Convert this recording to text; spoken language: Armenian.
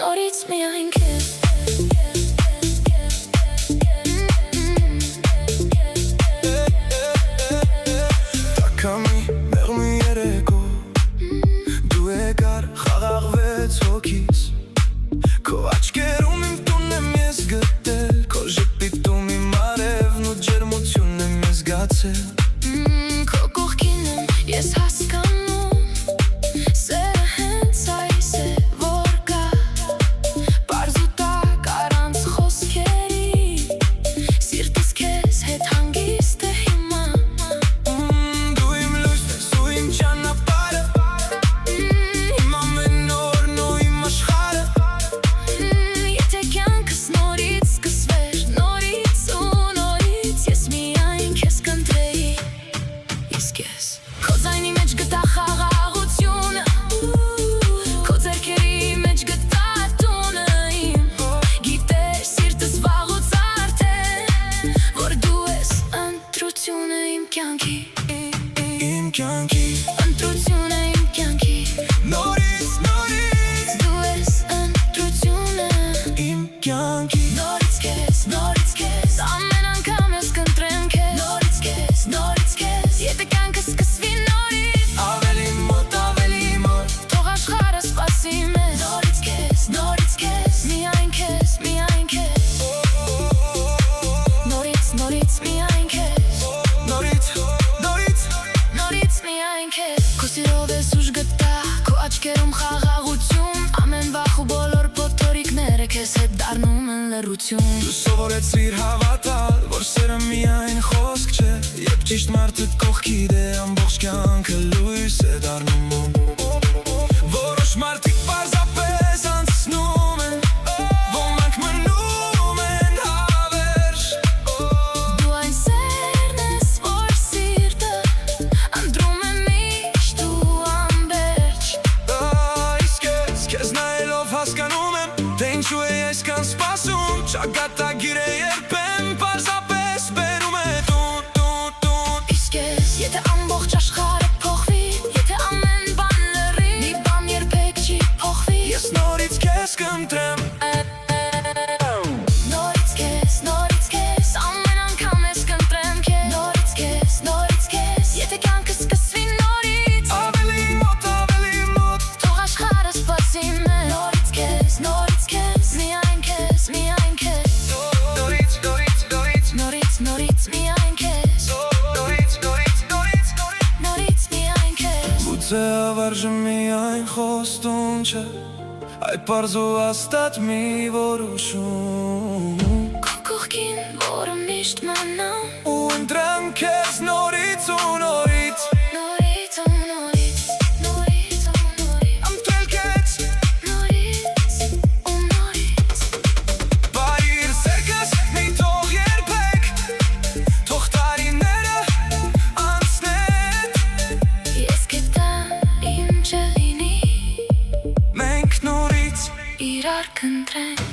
Նորից միայն քեզ Տակամի մեղմի երեկո Դու եկար խաղաղվեց հոգիս Քո աչքերում իմ տունն եմ ես գտել Քո ժպիտում իմ արևն ու ջերմությունն եմ ես զգացել Քո կողքին եմ ես հասկանում Սերը հենց այս է որ կա Պարզ ու տաք առանց խոսքերի Սիրտս քեզ հետ հանգիստ է հիմա Դու իմ լույսն ես ու իմ ճանապարհը Իմ ամեն օրն ու իմ աշխարհը Եթե կյանքս նորից սկսվեր Նորից ու նորից ես միայն քեզ կընտրեի Իսկ ես Քո ձայնի մեջ գտա խաղաղությունը Քո ձեռքերի մեջ գտա տունը իմ Գիտեր սիրտս վաղուց արդեն Որ դու ես ընտրությունը իմ կյանքի Իմ կյանքի Ընտրությունը իմ կյանքի Նորից, նորից Դու ես ընտրությունը Իմ կյանքի Նորից քեզ Ամեն անգամ ես կընտրեմ քեզ Նորից քեզ Եթե կյանքը սկսվի նորից Ավելի մոտ Թող աշխարհը սպասի մեզ Նորից քեզ Միայն քեզ Նորից միայն քեզ Նորից միայն քեզ Քո սիրով ես ուժ գտա Քո աչքերում խաղաղություն Ամեն վախ ու բոլոր փոթորիկները Քեզ հետ դառնում են լռություն Դու սովորեցրիր հավատալ Որ սերը միայն խոսք չէ Երբ ճիշտ մարդը կողքիդ է Ամբողջ կյանքը լույս է դառնում Որոշ մարդիկ պարզապես անցնում են Ոմանք մնում են հավերժ Դու այն սերն ես, որ սիրտը Ընտրում է միշտ ու անվերջ Իսկ քեզ նայելով հասկանում եմ Թե ինչու է ես կան սպասում Ճակատագիր է երբեմ Պարզապես բերում է տուն Իսկ ես, եթե ամբողջ աշխարհը փոխվի Եթե ամեն բան լռի Մի բան երբեք չի փոխվի Ես նորից քեզ կընտրեմ Նորից քեզ Ամեն անգամ ես կընտրեմ քեզ Նորից քեզ Եթե կյանքը սկսվի նորից Ավելի մոտ Թող աշխարհը սպասի մեզ Նորից քեզ Միայն քեզ Նորից միայն քեզ Նորից միայն քեզ Գուցե ավարժը միայն խոստում չէ Այ պարզ ու հաստատ մի որոշում Քո կողքին, որը միշտ մնամ Ու ընտրեմ քեզ նորից ու նորից Նորից ու նորից Ամփել քեզ Նորից ու նորից Բայր սերքս մի թող երբեք Թող տարիները անցնեն Ես գտամ իմ ջլինի Մենք նորից Իրար կընտրենք